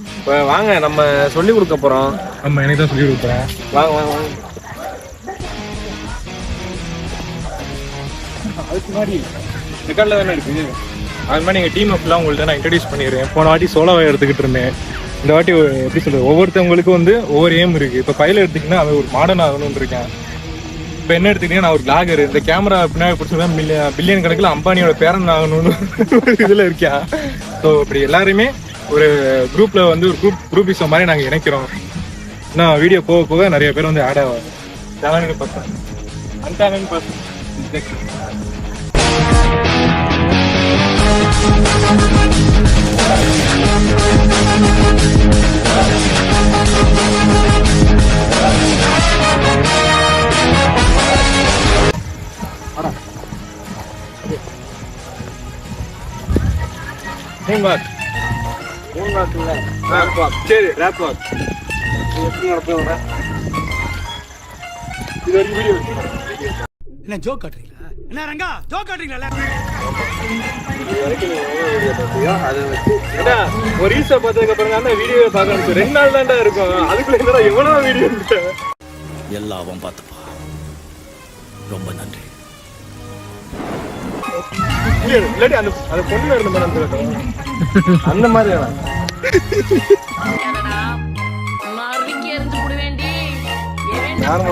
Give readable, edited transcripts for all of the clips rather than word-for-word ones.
இப்போ வாங்க நம்ம சொல்லி கொடுக்க போறோம். நம்ம எனக்கு தான் சொல்லி கொடுக்குறேன். வாங்க வாங்க வாங்க. அதுக்கு முன்னாடி ரெக்கார்டில் தானே இருக்குது. அது மாதிரி எங்கள் டீமை ஃபுல்லாக உங்கள்கிட்ட நான் இன்ட்ரடியூஸ் பண்ணிடுறேன். போன வாட்டி சோலோவை எடுத்துக்கிட்டு இருந்தேன். இந்த வாட்டி எப்படி சொல்கிறது, ஒவ்வொருத்தவங்களுக்கும் வந்து ஒவ்வொரு ஏம் இருக்குது. இப்போ பையில எடுத்திங்கன்னா அவன் ஒரு மாடர்ன் ஆகணும்னு இருக்கேன். இப்போ என்ன எடுத்துக்கிட்டீங்கன்னா நான் ஒரு பிளாகர். இந்த கேமரா பின்னாடி பிடிச்சா பில்லியன் கணக்கில் அம்பானியோட பேரன் ஆகணும்னு ஒரு இதில் இருக்கேன். ஸோ இப்படி எல்லாருமே ஒரு குரூப்பில் வந்து ஒரு குரூப்பிசம் மாதிரி நாங்கள் இணைக்கிறோம். இன்னும் வீடியோ போக போக நிறைய பேர் வந்து ஆட் ஆவாங்க. Talented person, untalented person. சரி ரேப் வாக் எப்படி நடத்தும் இது வரைக்கும் வீடியோ என்ன ஜோக் காட்டுறீங்களா? என்ன ரங்கா ஜோக் காட்டுறீங்களா? அதை வச்சு ஒரு ரீல்ஸை பார்த்ததுக்கு அப்புறம் தான் வீடியோவை பார்க்க ஆரம்பிச்சு. 2 நாள் தான்டா இருக்கும். அதுக்குள்ள என்னடா எவ்வளவு வீடியோ எல்லாவும் பார்த்துப்பா. ரொம்ப நன்றி. இல்லாட்டி அந்த பொண்ணு இருந்த மாதிரி அந்த மாதிரி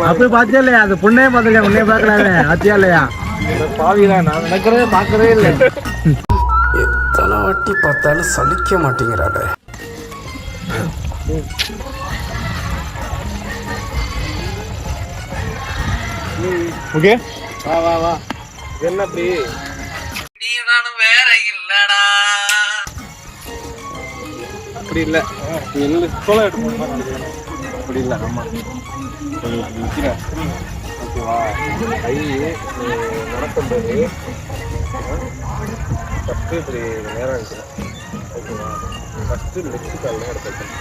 அப்படி பாத்தியா இல்லையா? அந்த பொண்ணே பாத்துருக்கேன், உன்னே பாக்கலாமே. ஆத்தியா இல்லையா? பாவிதான் நான் நினைக்கிறதே பாக்கவே இல்லை. எத்தனை வாட்டி பார்த்தாலும் சலிக்க மாட்டேங்கிறாளே. ஓகே வா வா வா. என்ன அப்படி நானும் வேற இல்லடா. அப்படி இல்லை சோலோ எடுக்கணும். அப்படி இல்லை. ஆமா ஓகேவா? கை நடக்கும்போது ஃபஸ்ட்டு இப்படி நேரம் இருக்கிறேன். ஓகேவா? ஃபஸ்ட்டு லெஃப்ட் காலில் எடுத்துருக்கேன்.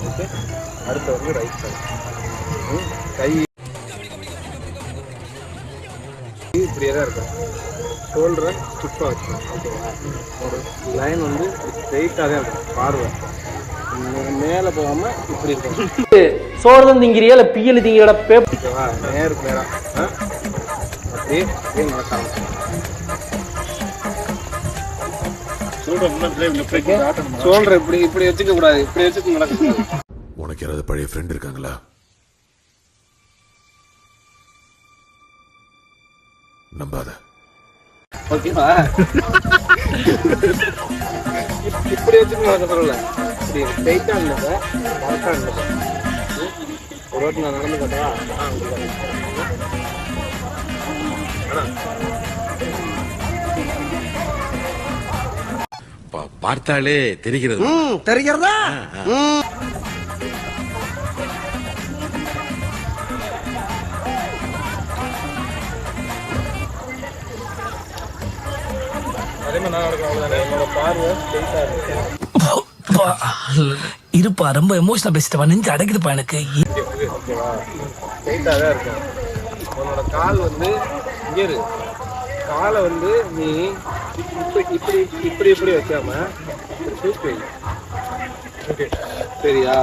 ஓகே, அடுத்து வந்து ரைட் கால். கை இப்படியே தான் இருக்கும். ஷோல்டரை ஸ்டிஃபாக வச்சுக்கணும். ஓகேவா? ஒரு லைன் வந்து ஸ்ட்ரெயிட்டாக தான் இருக்கும். பார்வை மேலே போகாம இப்படி இருக்கும். சோறு திங்கிறியா இல்ல பியல் திங்கிறோட ஓகேவா? நேருக்கு நேரம் அப்படியே நடக்காம ஷோல்டர் இப்படி இப்படி வச்சுக்க கூடாது. இப்படி வச்சுக்க நடக்கும். உனக்கு யாராவது பழைய ஃப்ரெண்ட் இருக்காங்களா? நம்பாத. ஓகேவா? இப்படி வச்சுக்க சொல்லல. இப்படி ஸ்ட்ரைட்டா இல்லை சார், கரெக்டா இல்லை சார். ஒரு வாட்டி நான் நடந்து காட்டவா? பார்த்தாலே தெரிகிறது. தெரிகிறதா? அதே மாதிரி நான் நடக்கும். அவ்வளோதானே. என்னோட பார்வை ஸ்ட்ரைட்டா இருக்கு. இருப்பா, ரொம்ப எமோஷனல் பேசிட்டவா, நெஞ்சு அடைக்குதுப்பா எனக்கு. ஓகேவா? ஸ்ட்ரைட்டாக தான் இருக்கும். உன்னோட கால் வந்து இங்கே இரு. காலை வந்து நீ இப்படி இப்படி இப்படி இப்படி வைக்காம தூக்கி வை. ஓகே சரியா?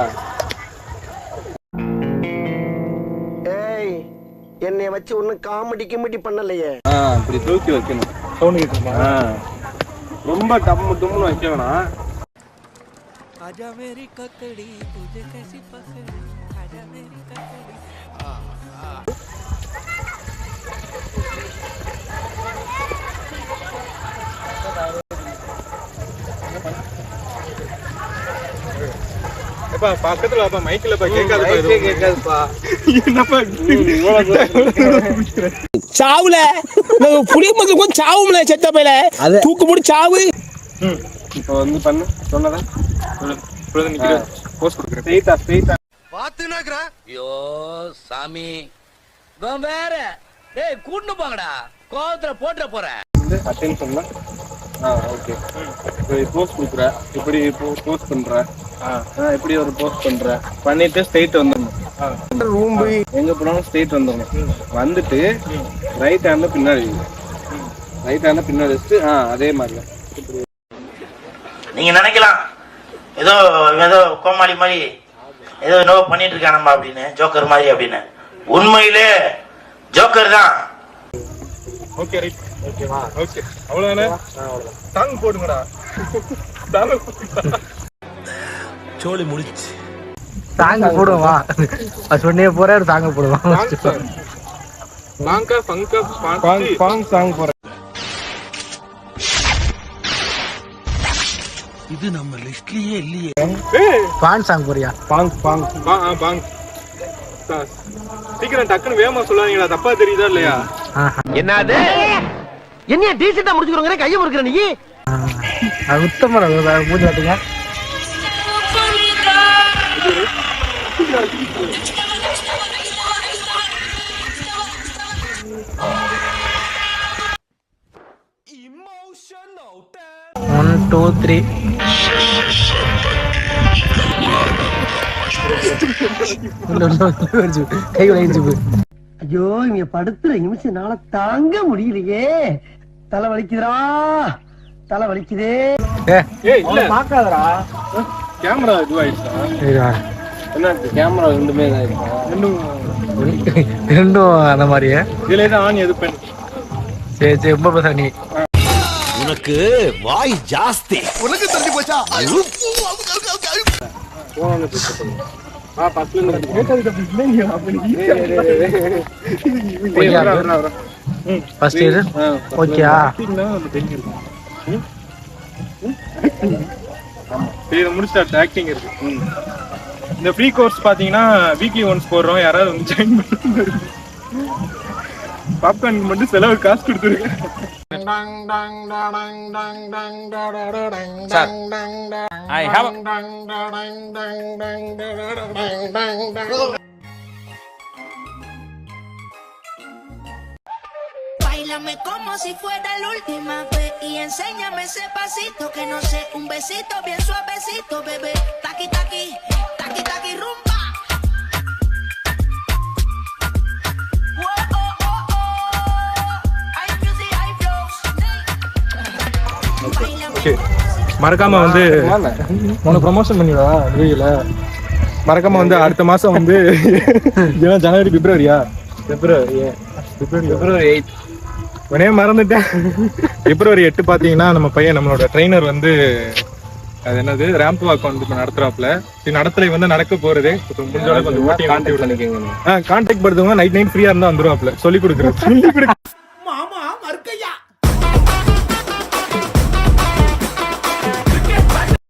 ஏய், என்னைய வச்சு ஒன்னும் காமெடி கிமெடி பண்ணலையே. இப்படி தூக்கி வைக்கணும். சவுண்ட் கேட்குமா? ரொம்ப டம்மு டம்முன்னு வைக்க வேணாம். आजा मेरी ककड़ी तुझे कैसी पकड़ी, आजा मेरी ककड़ी. எப்பா பக்கத்துல அப்பா மைக்ல பா கேட்காதுப்பா. கேட்காதுப்பா. என்னப்பா சாவுல புளிய மருந்து கொஞ்சம் சாவும்ல செத்த பையில தூக்கு போட்டு சாவு. இப்போ வந்து பண்ணு சொன்னதான் போஸ்ட் கொடுக்குறேன். ஸ்ட்ரைட்டா ஸ்ட்ரைட்டா பாத்துனாக்குற. ஐயோ சாமி, வேற டேய் கூட்டு போங்கடா, கோவத்துல போட்டுற போறேன். அட்டென்ஷன்ல ஓகே. இப்போ போஸ்ட் கொடுக்குற, இப்படி போஸ்ட் பண்ற, இப்படி ஒரு போஸ்ட் பண்ற பண்ணிட்டு ஸ்ட்ரைட் வந்துடணும். ரூம் போய் எங்க போனாலும் ஸ்ட்ரைட் வந்துடணும். வந்துட்டு ரைட் ஹேண்ட்ல பின்னாடி ரைட் ஹேண்ட்ல பின்னாடி வச்சுட்டு அதே மாதிரி நீங்க நினைக்கலாம் ஏதோ ஏதோ கோமாளி மாதிரி ஏதோ என்னவோ பண்ணிட்டு இருக்கானம்மா அப்படின்னு, ஜோக்கர் மாதிரி அப்படின்னு. உண்மையிலே ஜோக்கர் தான். Okay right. ஓகேவா? ஓகே அவ்வளவுதானே. சாங் போடுங்கடா. சோலி முடிச்சு சாங்க போடுவா சொன்னே போற சாங்க போடுவான். பாங்கா பங்கா பாங் சாங் போற. இது நம்ம லிஸ்ட்லயே இல்லையே. பான் சாங் போறியா? பாங் பாங் பாங். சீக்கிரம் டக்குன்னு வேகமா சொல்லாதீங்களா, தப்பா தெரியுதா இல்லையா? என்னது என்ன டீசெண்டா முடிச்சுக்கிறோங்க, கையை முறுக்குற நீ. உத்தமரா மூஞ்சி காட்டுங்க. One, two, three. கை வளைஞ்சு. ஐயோ இங்க படுத்துற நிமிஷம்னால தாங்க முடியலையே. தலை வலிக்குதுடா, தலை வலிக்குதே. ஏய் இல்ல பாக்காதடா. கேமரா இதுவாயிடுச்சா? என்ன கேமரா ரெண்டுமே இதாயிருக்கா? ரெண்டும் அந்த மாதிரியே. இதுல தான் ஆன் எது பெண். சரி சரி, ரொம்ப பேச நீ. உனக்கு வாய் ஜாஸ்தி. உனக்கு தள்ளி போச்சா? ஃபர்ஸ்ட் இயர் ஓகேயா? முடிச்சிட்டு ஆக்டிங் இருக்கு. இந்த ஃப்ரீ கோர்ஸ் பாத்தீங்கன்னா வீக்லி ஒன்ஸ் போடுறோம். யாராவது வந்து ஜாயின் பண்ணுங்க. பாப்கார்ன் மட்டும் செலவு காசு கொடுத்துருக்கேன். Báilame como si fuera la última vez y enséñame ese pasito que no sé, un besito bien suavecito, bebé. Taqui taqui, taqui taqui rumba. Okay, மறக்காம வந்து உனக்கு ப்ரமோஷன் பண்ணிடா வீடியோல. மறக்காம வந்து அடுத்த மாசம் வந்து ஜனவரி பிப்ரவரியா? பிப்ரவரி 8. உடனே மறந்துட்டேன். பிப்ரவரி 8 பாத்தீங்கன்னா நம்ம பையன் நம்மளோட ட்ரெயினர் வந்து அது என்னது ரேம்ப் வாக் வந்து நடத்துறாப்ல. நடத்தலை வந்து நடக்க போறது முடிஞ்ச அளவுக்கு கொஞ்சம் கான்டாக்ட் படுத்துவங்க. நைட் ஃப்ரீயா இருந்தா வந்துருவாப்ல. சொல்லி கொடுக்குறேன்.